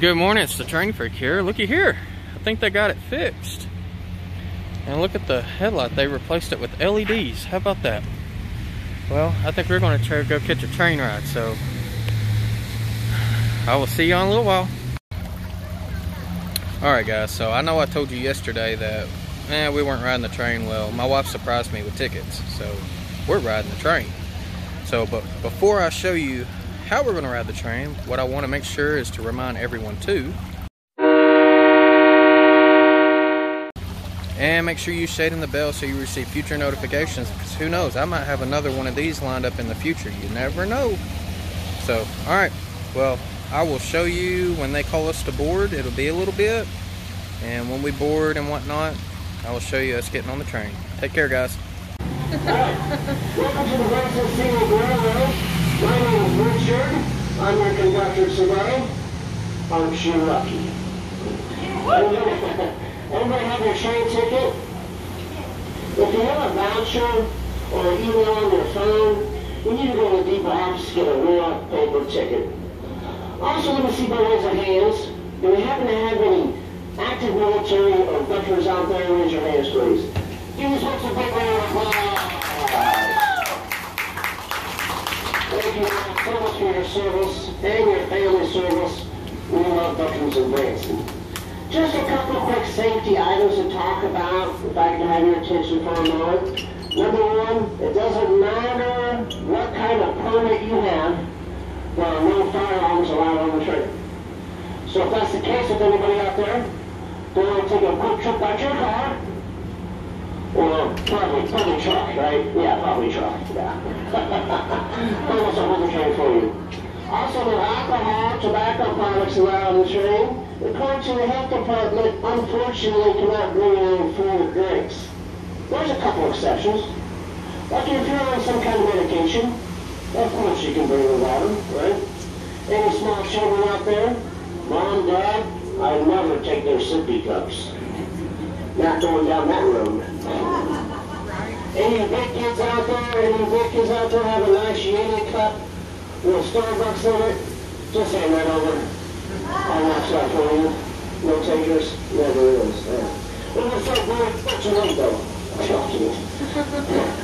Good morning, it's the Train Freak here. Looky here, I think they got it fixed. And look at the headlight, they replaced it with LEDs. How about that? Well, I think we're going to try to go catch a train ride, so I will see you in a little while. Alright guys, so I know I told you yesterday that we weren't riding the train. Well, my wife surprised me with tickets, so we're riding the train. So, but before I show you how we're going to ride the train, what I want to make sure is to remind everyone too. And make sure you shade in the bell so you receive future notifications, because who knows, I might have another one of these lined up in the future. You never know. So, alright, well, I will show you when they call us to board. It'll be a little bit. And when we board and whatnot, I will show you us getting on the train. Take care, guys. Welcome to the Branson Scenic Railroad. My name is Richard. I'm your conductor today. Aren't you lucky? Everybody have your train ticket? If you have a voucher or an email on your phone, you need to go to the depot office to get a real paper ticket. Also, let me see by raise of hands. Do we happen to have any active military or veterans out there? Raise your hands, please. Give us folks a big round of applause. Thank you so much for your service and your family service. We love veterans in Branson. Just a couple of quick safety items to talk about, if I can have your attention for a moment. Number one, it doesn't matter what kind of permit you have, there are no firearms allowed on the train. So if that's the case with anybody out there, don't want to take a quick trip out your car, or probably truck, right? Yeah, probably truck, yeah. Almost a whole train for you. Also, no alcohol, tobacco products allowed on the train. According to the health department, unfortunately cannot bring in food drinks. There's a couple exceptions. Like if you're on some kind of medication, of course you can bring the water, right? Any small children out there? Mom, Dad, I never take their sippy cups. Not going down that road. Any big kids out there have a nice Yeti cup with Starbucks in it? Just hand that over. I'll watch that for you. No takers? Never is. We're going to start going, what's your name though? We're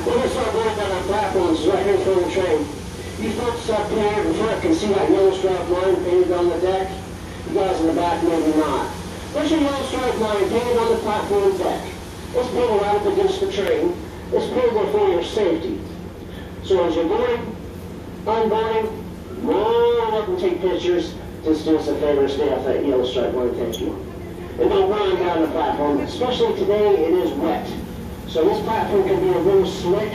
going to start going down our platforms right here in front of the train. You folks up here in front can see that yellow stripe line painted on the deck. You guys in the back, maybe not. There's a yellow stripe line painted on the platform deck. It's painted right up against the train. It's painted there for your safety. So as you're boarding, unboarding, more welcome to take pictures. Just do us a favor, stay off that yellow stripe line, thank you. And don't run down the platform, especially today it is wet. So this platform can be a little slick,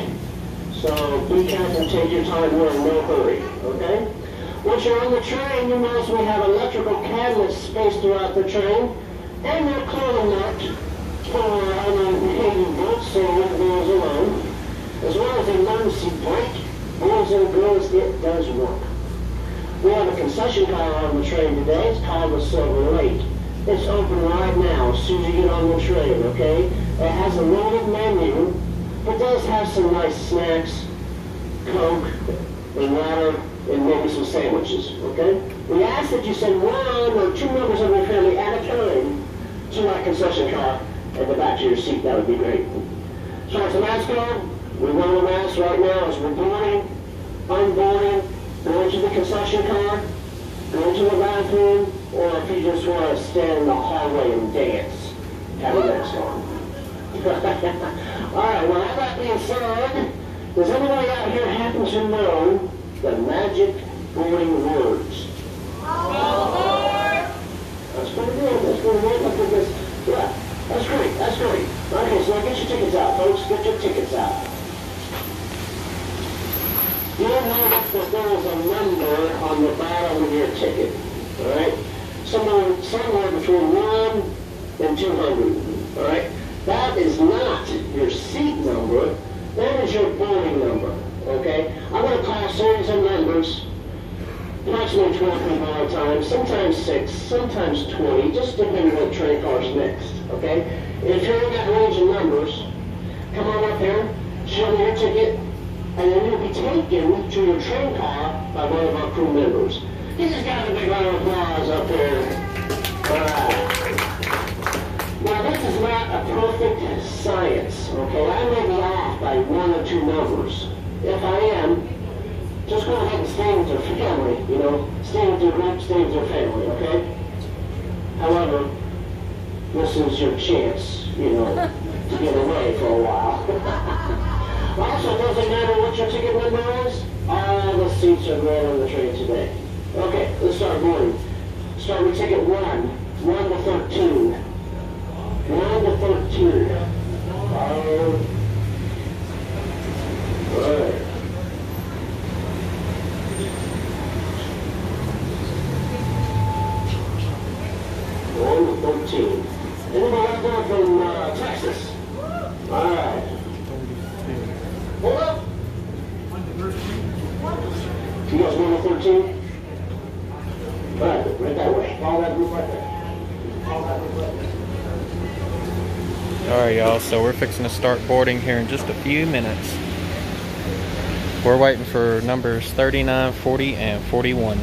so be careful, take your time, we're in no hurry, okay? Once you're on the train, you notice we have electrical cabinets spaced throughout the train, and they're clearly marked for unbehaving boats, so it goes alone. As well as emergency brake, boys and girls, it does work. We have a concession car on the train today. It's called the Silverville. It's open right now as soon as you get on the train, okay? It has a limited menu. It does have some nice snacks, Coke, and water, and maybe some sandwiches, okay? We ask that you send one or two members of your family at a time to that concession car at the back of your seat. That would be great. As far as the mask go, we run the mask right now as we're boarding, unboarding, going to the concession car, going to the bathroom, or if you just want to stand in the hallway and dance, have your mask on. Alright, well, all that being said, does anybody out here happen to know the magic boarding words? That's pretty good, that's pretty good. Look at this. Yeah, that's great, that's great. Okay, so get your tickets out, folks, get your tickets out. You'll notice that there is a number on the bottom of your ticket, all right? Somewhere between 1 and 200, all right? That is not your seat number. That is your boarding number, okay? I'm going to call a series of numbers, approximately 12 people at a time, sometimes 6, sometimes 20, just depending on what train car's next, okay? And if you're in that range of numbers, come on up here, show me your ticket, and then you'll be taken to your train car by one of our crew members. Give this guy a big round of applause up there. science, okay? I may be off by 1 or 2 numbers. If I am, just go ahead and stay with your family, you know? Stay with your group, stay with your family, okay? However, this is your chance, you know, to get away for a while. Also, it doesn't matter what your ticket number is, all the seats are going on the train today. Okay, let's start boarding. Start with ticket 1, 1 to 13. 1 to 13. Alright. 1 to 13. Anybody out there from Texas? Alright. Hold up. You guys 1 to 13? Alright, right that way. Follow that group right there. Follow that group right there. Alright, y'all, so we're fixing to start boarding here in just a few minutes. We're waiting for numbers 39, 40, and 41.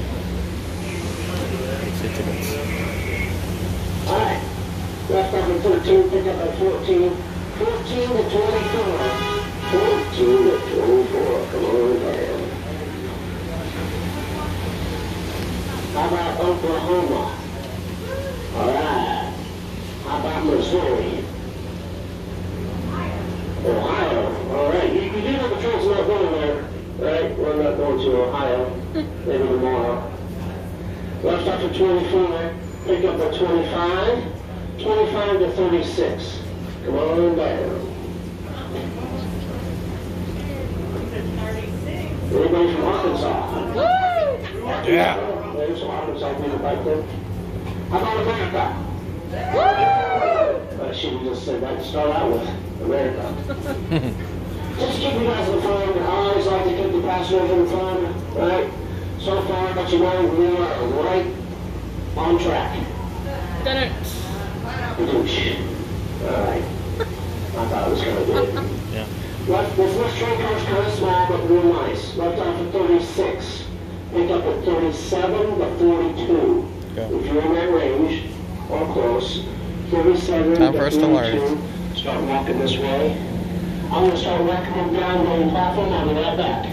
Alright, left off at 13, pick up at 14. 14 to 24. 14 to 24, come on down. How about Oklahoma? Alright. How about Missouri? Ohio. Alright, you do know the train's not going there, right? We're not going to Ohio. Maybe tomorrow. Left off at 24. Pick up at 25. 25 to 36. Come on down. Anybody from Arkansas? Woo! Yeah. There's some Arkansas people back there. How about America? Woo! I should have just said that to start out with. America. Just keep you guys informed. I always like to keep the passengers informed, right? So far, but you know, we are right on track. Done it. Alright. I thought it was kind of good. Yeah. This next train car is kind of small, but real nice. Left off at 36. Pick up at 37 to 42. Go. If you're in that range, or close, 37 Time to for us to 42. learn. Start walking this way. I'm going to start walking them down the platform. I'll be right back.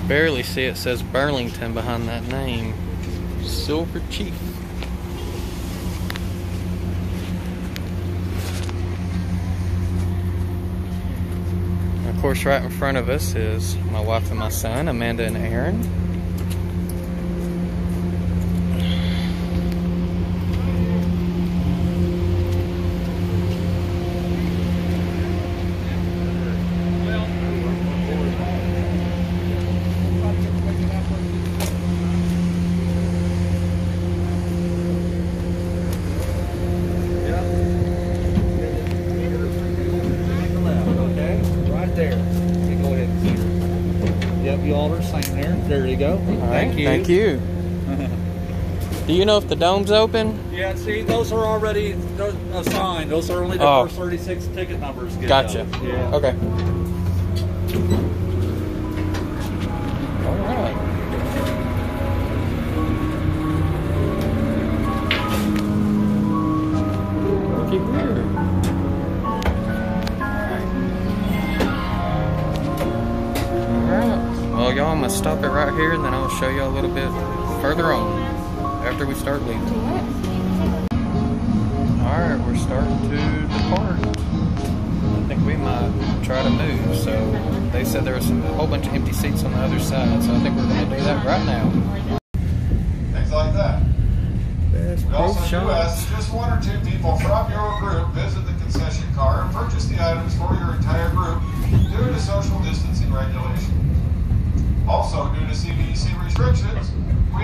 Barely see it says Burlington behind that name. Silver Chief. Of course, right in front of us is my wife and my son, Amanda and Aaron. There you go. Thank you. Thank you. Do you know if the dome's open? Yeah, see, those are already assigned. Those are only the first 36 ticket numbers. Gotcha. Yeah. Okay. All right. Looky here. Well, y'all, I'm going to stop it right here, and then I'll show you a little bit further on after we start leaving. Alright, we're starting to depart. I think we might try to move, so they said there was a whole bunch of empty seats on the other side, so I think we're going to do that right now. Things like that. Best We also do shots. ask that just 1 or 2 people from your group visit the concession car and purchase the items for your entire group due to social distancing regulations. Also, due to CDC restrictions, we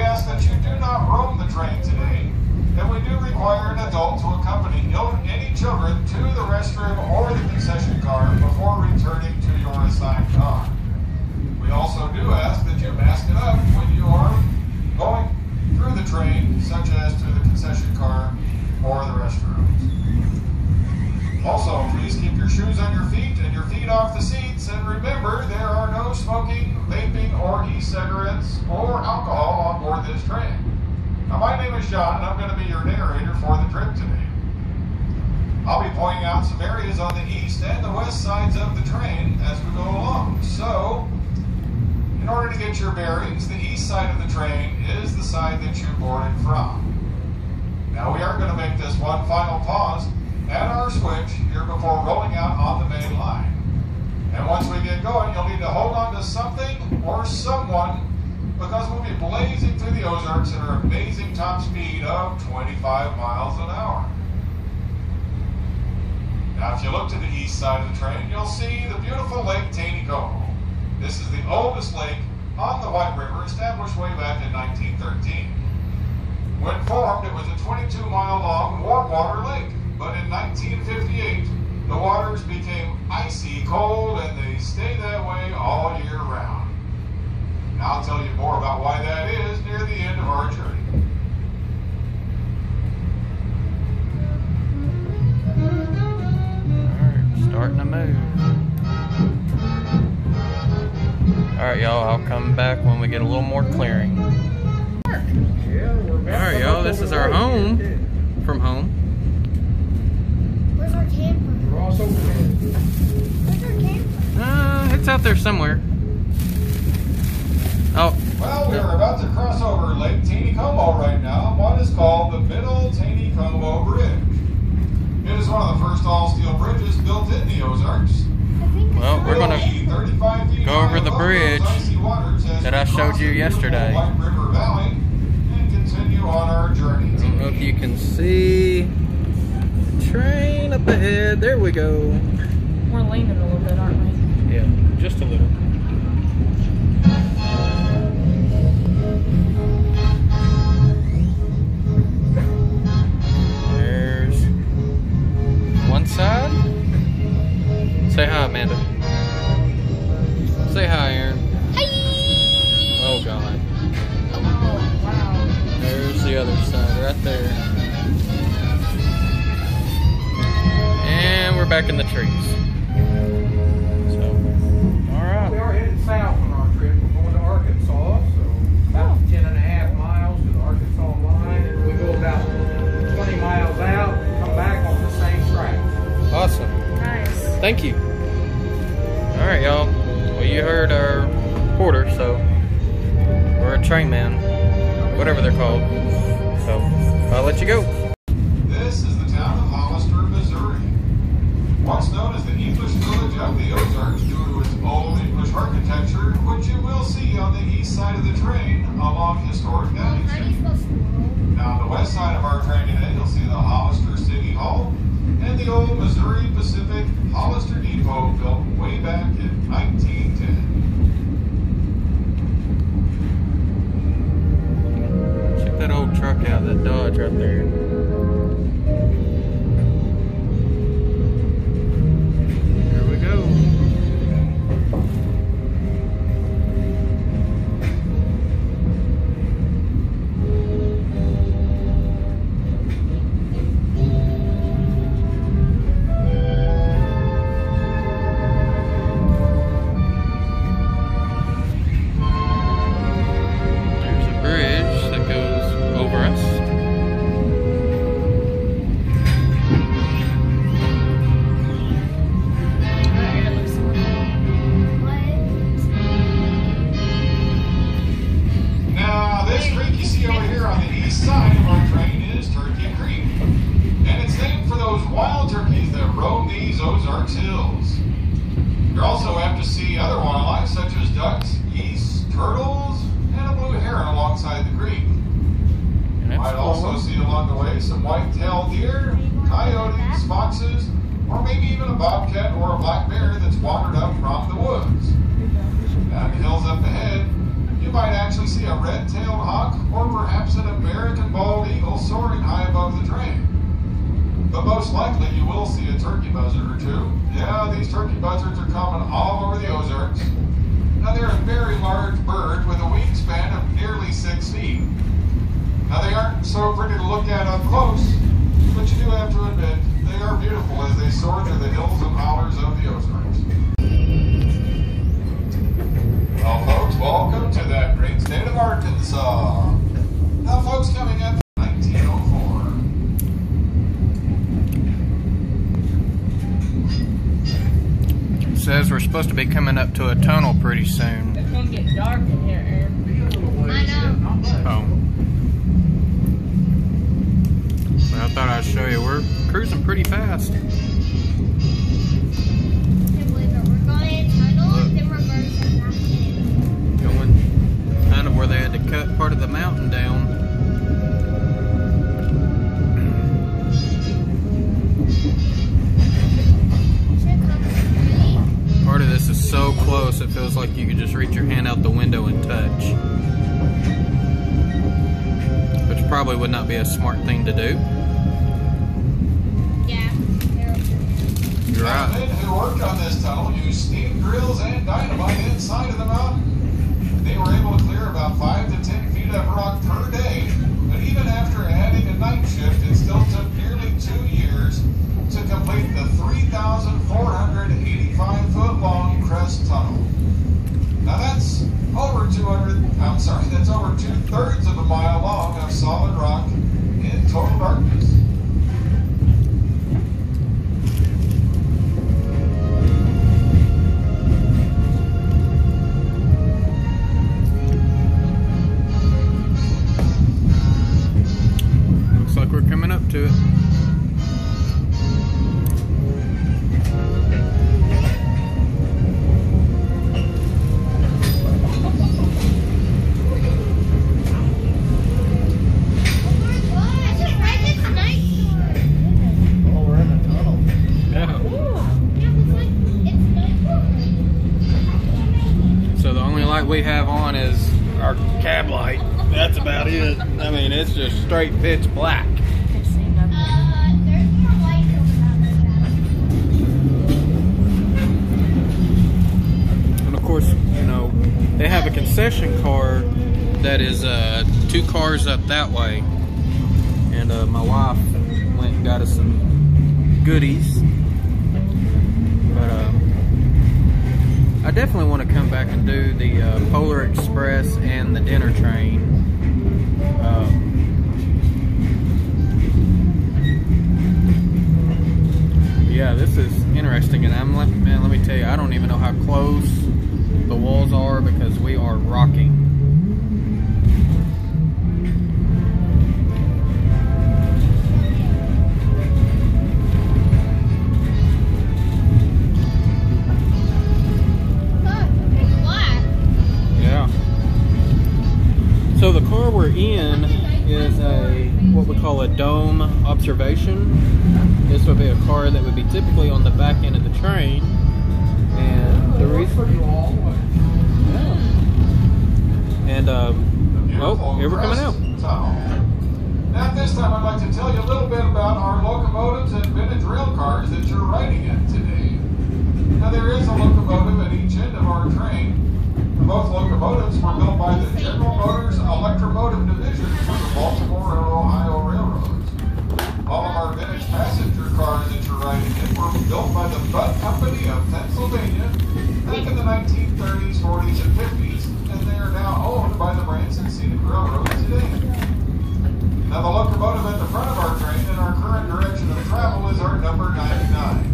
is John, and I'm going to be your narrator for the trip today. I'll be pointing out some areas on the east and the west sides of the train as we go along. So, in order to get your bearings, the east side of the train is the side that you boarded from. Now we are going to make this one final pause at our switch here before rolling out on the main line. And once we get going, you'll need to hold on to something or someone, because we'll be blazing through the Ozarks at an amazing top speed of 25 miles an hour. Now, if you look to the east side of the train, you'll see the beautiful Lake Tanegov. This is the oldest lake on the White River, established way back in 1913. When formed, it was a 22-mile-long warm water lake, but in 1958, the waters became icy cold, and they stay that way all year round. Now I'll tell you more about why that is near the end of our journey. Alright, starting to move. Alright, y'all, I'll come back when we get a little more clearing. Alright, y'all, this is our home from home. Where's our camper? Where's our camper? It's out there somewhere. Oh. Well, we're about to cross over Lake Tanegov right now, what is called the Middle Tanegov Bridge. It is one of the first all-steel bridges built in the Ozarks. Well, we're going to go over the bridge that I showed you yesterday. White River Valley and continue on our journey. I don't know if you can see the train up ahead. There we go. We're leaning a little bit, aren't we? Yeah, just a little. There's one side. Say hi, Amanda. Say hi, Aaron. Hi! Oh, God. Oh, wow. There's the other side right there. And we're back in the trees. So, alright. We are headed south on our trip. We're going to Arkansas, so about 10.5 miles to the Arkansas line. And we go about 20 miles out and come back on the same track. Awesome. Nice. Thank you. Alright, y'all. Well, you heard our porter, so we're a train man, whatever they're called. So, I'll let you go. This is the town of Hollister, Missouri. Once known as the English village of the Ozarks due to its old English architecture, which you will see on the east side of the train along historic Downing Street. Now on the west side of our train today, you'll see the Hollister City Hall and the old Missouri Pacific Hollister Depot built way back in 1910. Check that old truck out, that Dodge right there. Here we go. There's a bridge that goes over us. Now, this creek you see over here on the east side of our train is Turkey Creek. And it's named for those wild turkeys that roam these Ozarks hills. You're also apt to see other wildlife such as ducks, geese, turtles, and a blue heron alongside the creek. You might also see along the way some white-tailed deer, coyotes, foxes, or maybe even a bobcat or a black bear that's wandered up from the woods. Down the hills up ahead, you might actually see a red-tailed hawk or perhaps an American bald eagle soaring high above the train. But most likely you will see a turkey buzzard or two. Yeah, these turkey buzzards are common all over the Ozarks. Now they're a very large bird with a wingspan of nearly 6 feet. Now they aren't so pretty to look at up close, but you do have to admit they are beautiful as they soar through the hills and hollers of the Ozarks. Well folks, welcome to that great state of Arkansas. Now folks, coming up supposed to be coming up to a tunnel pretty soon. It's gonna get dark in here, Aaron. I know. Oh. Well, I thought I'd show you. We're cruising pretty fast. Can't believe it. We're going in tunnel and then reversing after. Going kind of where they had to cut part of the mountain down. Part of this is so close it feels like you could just reach your hand out the window and touch. Which probably would not be a smart thing to do. Yeah. You're right. Men who worked on this tunnel used steam drills and dynamite inside of the mountain. They were able to clear about 5 to 10 feet of rock per day, but even after adding a night shift, it still took nearly 2 years to complete the 3,485-foot-long Crest Tunnel. Now that's over that's over 2/3 of a mile long of solid rock in total darkness. Looks like we're coming up to it. We have on is our cab light. That's about it. I mean, it's just straight pitch black. There's more lights over that. And of course, you know, they have a concession car that is 2 cars up that way. And my wife went and got us some goodies. But I definitely want to come back and do the Polar Express and the dinner train. Yeah, this is interesting, and man, let me tell you, I don't even know how close the walls are because we are rocking. So the car we're in is what we call a dome observation. This would be a car that would be typically on the back end of the train. And the reason... Yeah. And, oh, here we're coming out. Now at this time I'd like to tell you a little bit about our locomotives and vintage rail cars that you're riding in today. Now there is a locomotive at each end of our train. Both locomotives were built by the General Motors Electromotive Division for the Baltimore and Ohio Railroads. All of our vintage passenger cars that you're riding in were built by the Butt Company of Pennsylvania back in the 1930s, 40s, and 50s, and they are now owned by the Branson Scenic Railroad today. Now the locomotive at the front of our train in our current direction of travel is our number 99.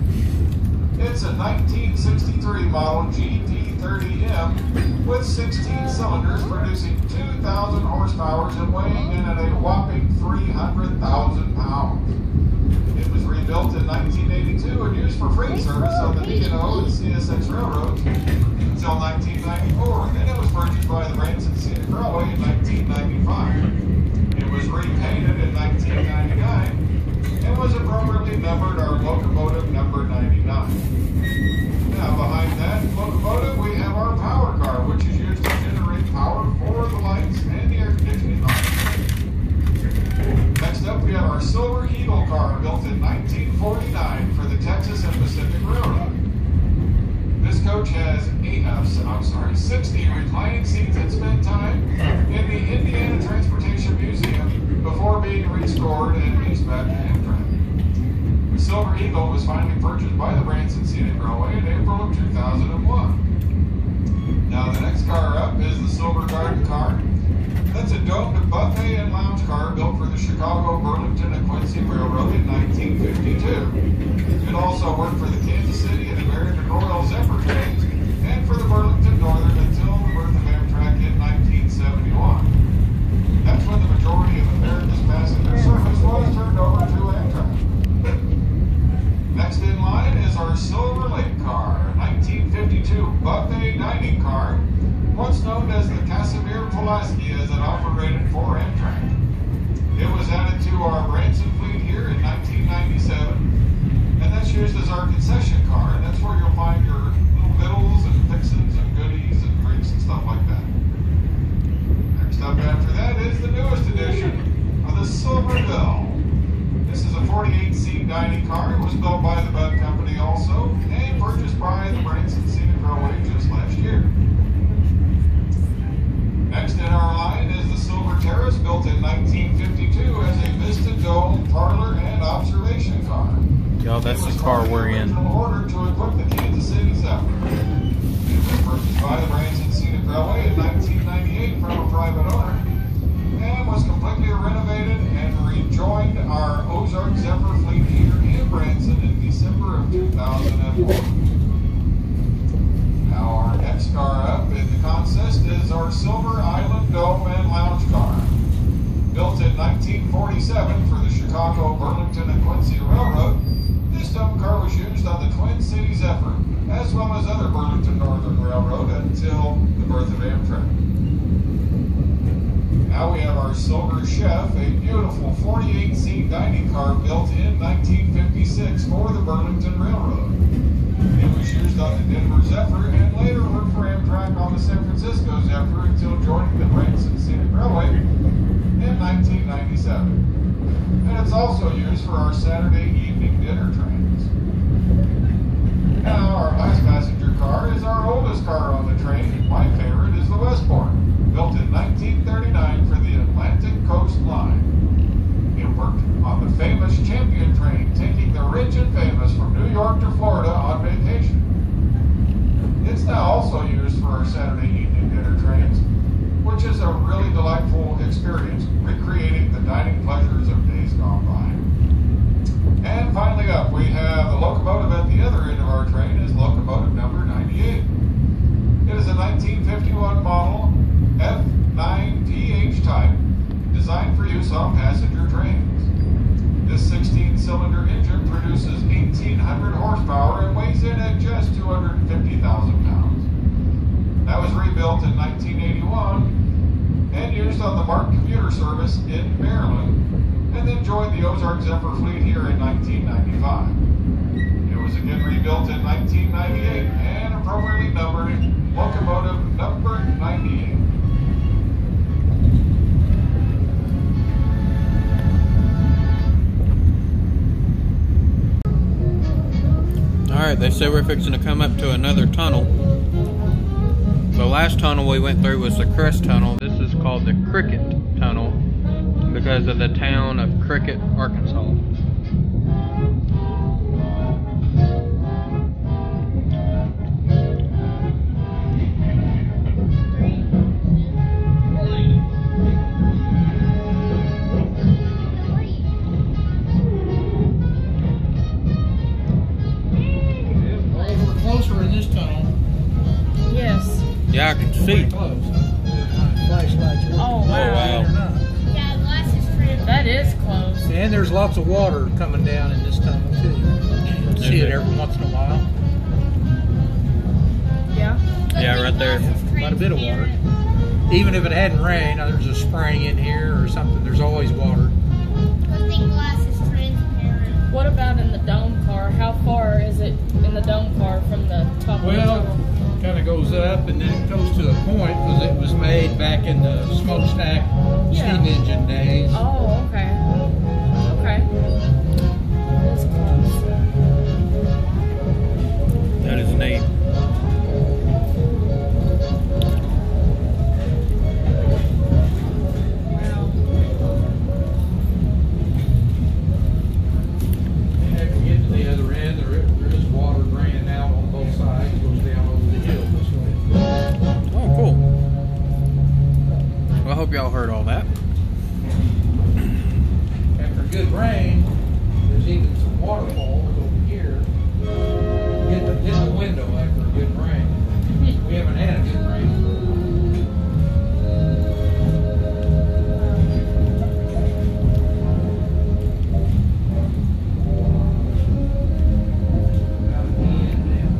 It's a 1963 model GT30M with 16 cylinders producing 2,000 horsepower and weighing in at a whopping 300,000 pounds. It was rebuilt in 1982 and used for freight service on the M&na and CSX railroads until 1994. Then it was purchased by the Branson Scenic Railway in 1995. It was repainted in 1999 and was appropriately numbered our locomotive number 99. Now behind that locomotive we have our power car, which is used to generate power for the lights and the air conditioning on the train. Next up we have our Silver Eagle car, built in 1949 for the Texas and Pacific Railroad. This coach has 60 reclining seats that spent time in the Indiana Transportation Museum before being restored and leased back to Amtrak. The Silver Eagle was finally purchased by the Branson Scenic Railway in April of 2001. Now the next car up is the Silver Garden car. That's a domed buffet and lounge car built for the Chicago, Burlington, and Quincy Railroad in 1952. It also worked for the Kansas City and American Royal Zephyr trains dining car, once known as the Casimir Pulaski, as it operated for Amtrak. It was added to our Branson fleet here in 1997, and that's used as our concession car, and that's where you'll find your little victuals and fixins and goodies and drinks and stuff like that. Next up after that is the newest edition of the Silverville. This is a 48-seat dining car. It was built by the Bud Company also, and purchased by the Branson Scenic Railway just last year. Next in our line is the Silver Terrace, built in 1952 as a Vista Dome parlor and observation car. Y'all, that's the car we're in. Order to equip the Kansas City Zephyr. It was purchased by the Branson Scenic Railway in 1998 from a private owner, and was completely renovated and rejoined our Ozark Zephyr fleet here in Branson in December of 2004. Now our next car up in the consist is our Silver Island Dome and Lounge car. Built in 1947 for the Chicago, Burlington, and Quincy Railroad, this dome car was used on the Twin Cities Zephyr, as well as other Burlington Northern Railroad until the birth of Amtrak. Now we have our Silver Chef, a beautiful 48-seat dining car built in 1956 for the Burlington Railroad. It was used on the Denver Zephyr and later worked for Amtrak on the San Francisco Zephyr until joining the Branson Scenic Railway in 1997. And it's also used for our Saturday evening dinner trains. Now our last passenger car is our oldest car on the train. My favorite is the Westport, built in 1939 for the Atlantic Coast Line. It worked on the famous Champion train, taking the rich and famous from New York to Florida on vacation. It's now also used for our Saturday evening dinner trains, which is a really delightful experience, recreating the dining pleasures of days gone by. And finally up, we have the locomotive at the other end of our train is locomotive number 98. It is a 1951 model F9PH type, designed for use on passenger trains. This 16-cylinder engine produces 1,800 horsepower and weighs in at just 250,000 pounds. That was rebuilt in 1981 and used on the MARC commuter service in Maryland, and then joined the Ozark Zephyr fleet here in 1995. It was again rebuilt in 1998 and appropriately numbered locomotive number 98. Alright, they said we're fixing to come up to another tunnel. The last tunnel we went through was the Crest Tunnel. This is called the Cricket Tunnel because of the town of Cricket, Arkansas. Closer in this tunnel. Yes. Yeah, I can see. Close. Flashlights. Oh, wow. wow. Yeah, glass is trimmed. That is close. And there's lots of water coming down in this tunnel too. You'll see it every once in a while. Yeah. Yeah, right there. Quite a bit of water. Even if it hadn't rained, there's a spring in here or something, there's always water. I think glass is transparent. What about in the dome car? How far is it in the dome car from the top of the Well, tunnel? kind of goes up and then it goes to a point because it was made back in the smokestack Yeah. steam engine days. Oh, okay. Okay. That's close. That is neat. And if you get to the other end, there is water draining out on both sides. It goes down over the hill this way. Oh, cool. Well, I hope y'all heard all that. After a good rain, there's even some waterfalls over here. Hit the window after a good rain. We haven't had a good rain. Out at the end now.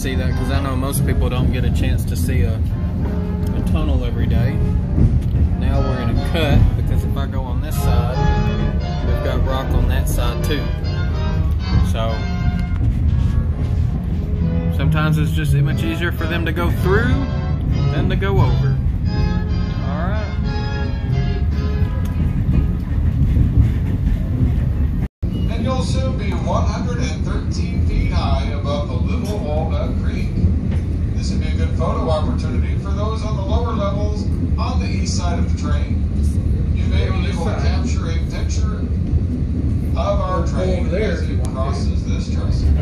see that because I know most people don't get a chance to see a tunnel every day. Now we're in a cut because if I go on this side, we've got rock on that side too. So sometimes it's just much easier for them to go through than to go over. Alright. And you'll soon be 113 feet high above the Little Walnut Creek. This would be a good photo opportunity for those on the lower levels on the east side of the train. You may be able to capture a picture of our train as it crosses this trestle.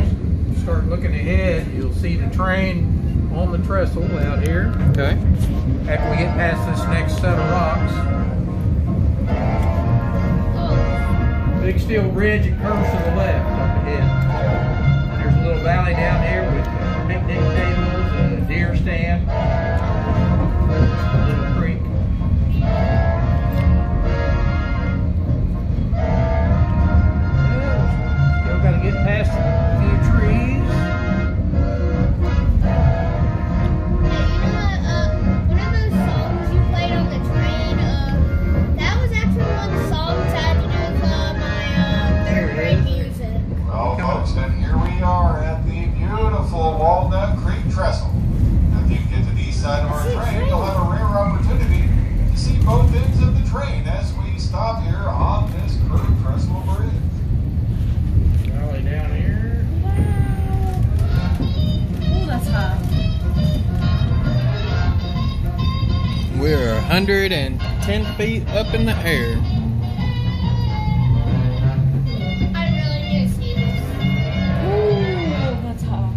Start looking ahead, you'll see the train on the trestle out here. Okay. After we get past this next set of rocks. Big steel bridge, it curves to the left up ahead. There's a little valley down here with picnic tables and a deer stand. A little creek. Still got to get past a few trees. One of those songs you played on the train, that was actually one of the songs I had to do with my third grade music. Well, folks, and here we are at the beautiful Walnut Creek Trestle. If you get to the east side of our train, you'll have a rare opportunity to see both ends of the train as we stop here on this curved trestle bridge. Valley down here. Oh, that's high. We're 110 feet up in the air. I really need to see this. Oh, that's high.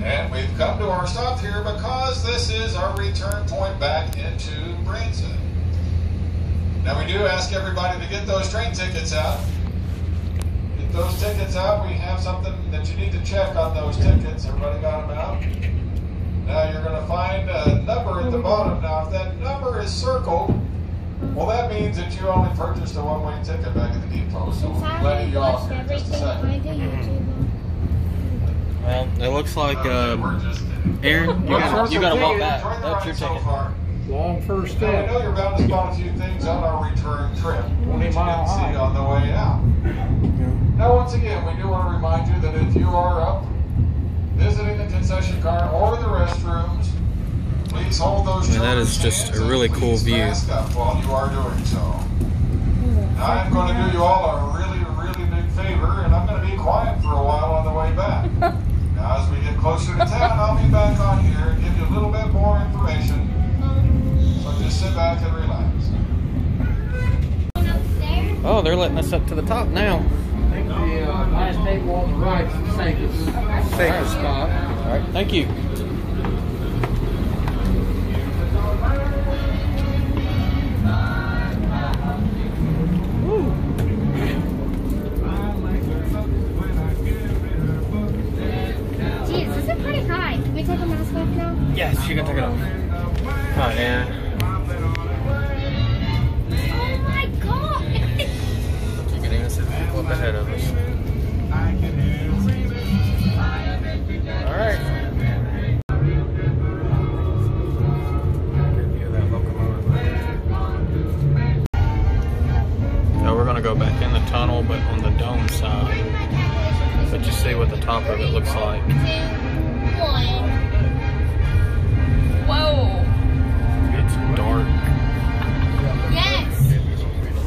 And we've come to our stop here because this is our return point back into Branson. Now we do ask everybody to get those train tickets out. Get those tickets out. We have something that you need to check on those tickets. Everybody got them out? Now you're going to find a number at the bottom. Now if that number is circled, well that means that you only purchased a one-way ticket back at the depot. So we'll be letting you off here in just a second. Well, it looks like We're just Aaron, you gotta walk back. Enjoy the That's ride your so ticket. far. Long first Now, we step. know you're bound to spot a few things on our return trip that you 20 didn't mile see high. on the way out. Now, once again, we do want to remind you that if you are up visiting the concession car or the restrooms, please hold those Yeah, that children's is just hands a really and cool please view. mask up while you are doing so. Now, I'm going to do you all a really, really big favor, and I'm going to be quiet for a while on the way back. Now, as we get closer to town, I'll be back on here and give you a little bit more information. So just sit back and relax. Oh, they're letting us up to the top now. I think the last table on the right is the safest spot. All right, thank you. Geez, this is pretty high. Can we take a mask off now? Yes, you can take it off. All right, Aaron. Oh my god! You can even see the people up ahead of us. All right. Now we're gonna go back in the tunnel, but on the dome side. But you see what the top of it looks like. Whoa. It's dark. Yes!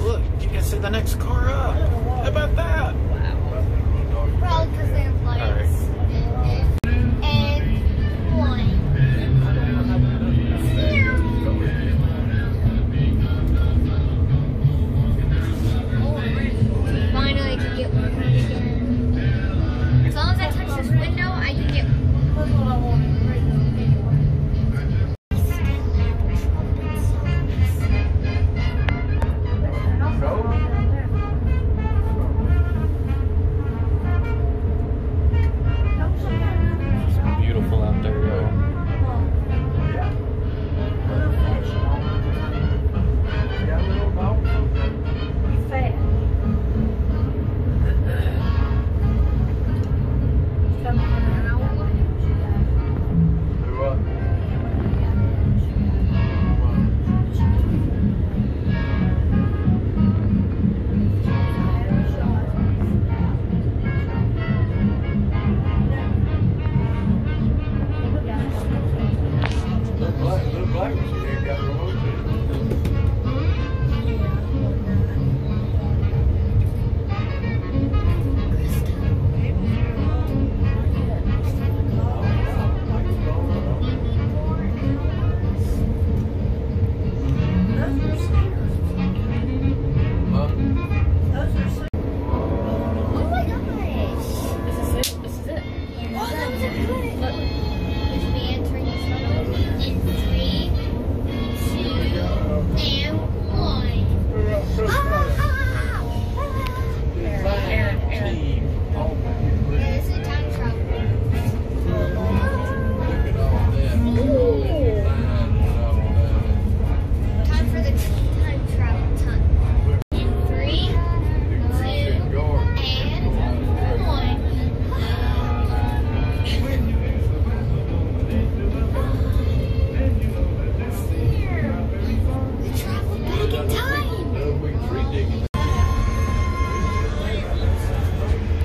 Look, you can see the next car up. How about that? Wow.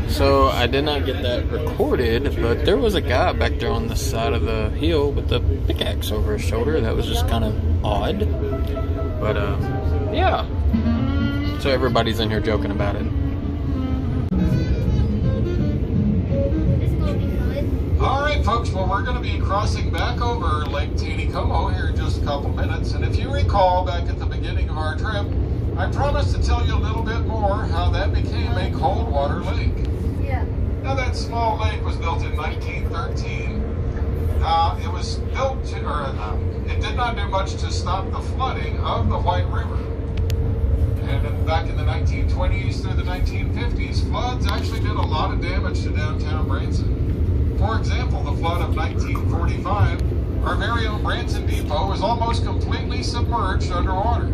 So I did not get that recorded, but there was a guy back there on the side of the hill with the pickaxe over his shoulder. That was just kind of odd. But yeah. So everybody's in here joking about it. Alright folks, well we're going to be crossing back over Lake Tanegov here in just a couple minutes. And if you recall back at the beginning of our trip, I promised to tell you a little bit more how that became a cold water lake. Yeah. Now that small lake was built in 1913. It was built to, it did not do much to stop the flooding of the White River. And back in the 1920s through the 1950s, floods actually did a lot of damage to downtown Branson. For example, the flood of 1945, our very own Branson Depot was almost completely submerged underwater.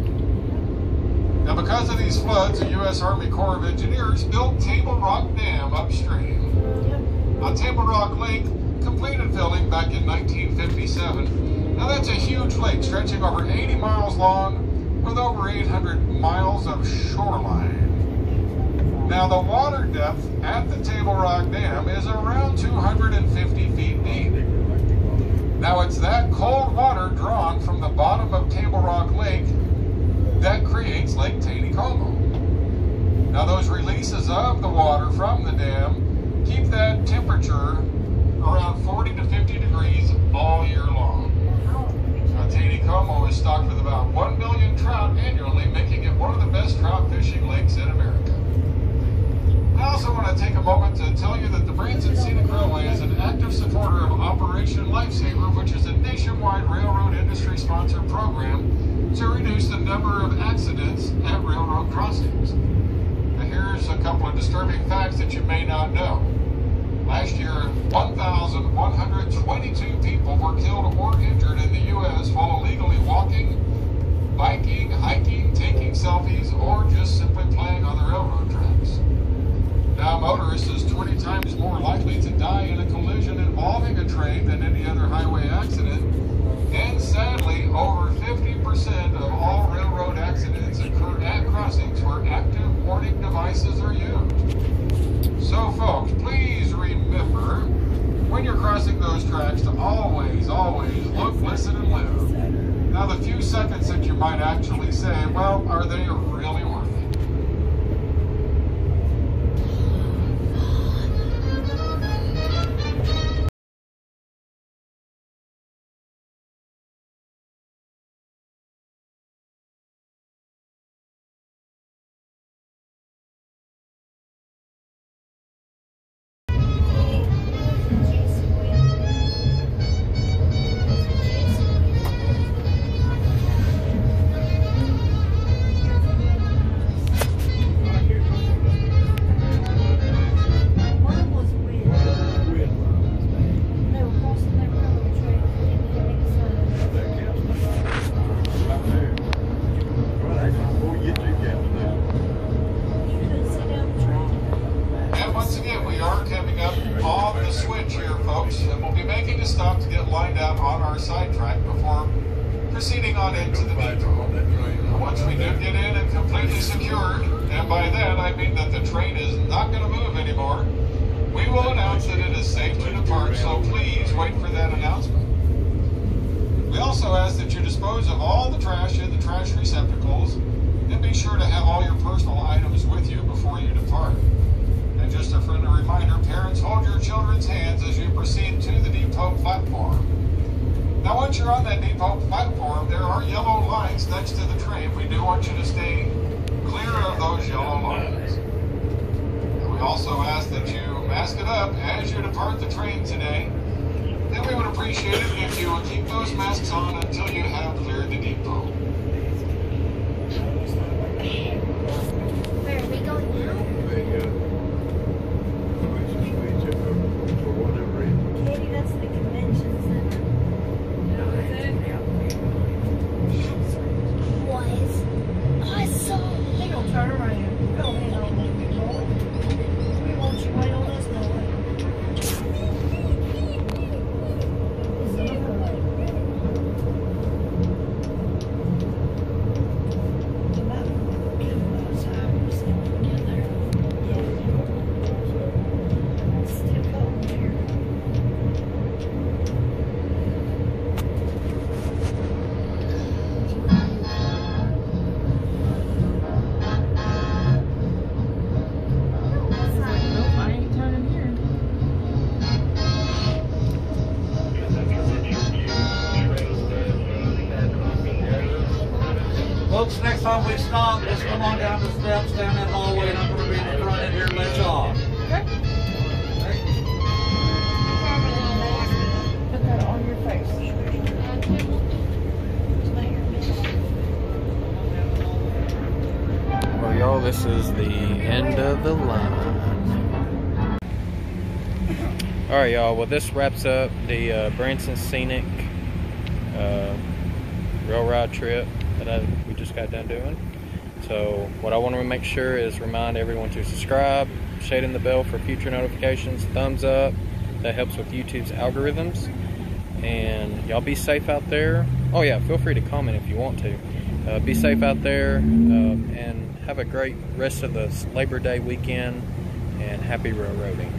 Now, because of these floods, the U.S. Army Corps of Engineers built Table Rock Dam upstream. Now, Table Rock Lake completed filling back in 1957. Now, that's a huge lake stretching over 80 miles long with over 800 miles of shoreline. Now, the water depth at the Table Rock Dam is around 250 feet deep. Now, it's that cold water drawn from the bottom of Table Rock Lake that creates Lake Tanegov. Now those releases of the water from the dam keep that temperature around 40 to 50 degrees all year long. Now Tanegov is stocked with about 1 million trout annually, making it one of the best trout fishing lakes in America. I also want to take a moment to tell you that the Branson Scenic Railway is an active supporter of Operation Lifesaver, which is a nationwide railroad industry-sponsored program to reduce the number of accidents at railroad crossings. Now here's a couple of disturbing facts that you may not know. Last year, 1,122 people were killed or injured in the U.S. while illegally walking, biking, hiking, taking selfies, or just simply playing on the railroad tracks. Now, a motorist is 20 times more likely to die in a collision involving a train than any other highway accident. And sadly, over 50% of all railroad accidents occur at crossings where active warning devices are used. So folks, please remember, when you're crossing those tracks, to always, always look, listen, and live. Now the few seconds that you might actually say, well, are they really worth it? Proceeding on into the depot. Once we do get in and completely secured, and by that I mean that the train is not going to move anymore, we will announce that it is safe to depart, so please wait for that announcement. We also ask that you dispose dispose of all the trash in the trash receptacles, and be sure to have all your personal items with you before you depart. And just a friendly reminder, parents, hold your children's hands as you proceed to the depot platform. Now once you're on that depot platform, there are yellow lines next to the train. We do want you to stay clear of those yellow lines. And we also ask that you mask it up as you depart the train today. And we would appreciate it if you would keep those masks on until you have cleared the depot. Where are we going now? Katie, that's the convention center. Was. I saw. They gonna turn around. Go ahead on me, boy. We want you wait on us, boy. Folks, next time we stop, just come on down the steps, down that hallway, and I'm going to be in the front end here and let you off. Okay. Put that on your face. Well, y'all, this is the end of the line. Alright, y'all, well, this wraps up the Branson Scenic rail ride trip that we just got done doing. So what I want to make sure is remind everyone to subscribe, shading the bell for future notifications, thumbs up. That helps with YouTube's algorithms. And y'all be safe out there. Oh yeah, feel free to comment if you want to. Be safe out there, and have a great rest of the Labor Day weekend, and happy railroading.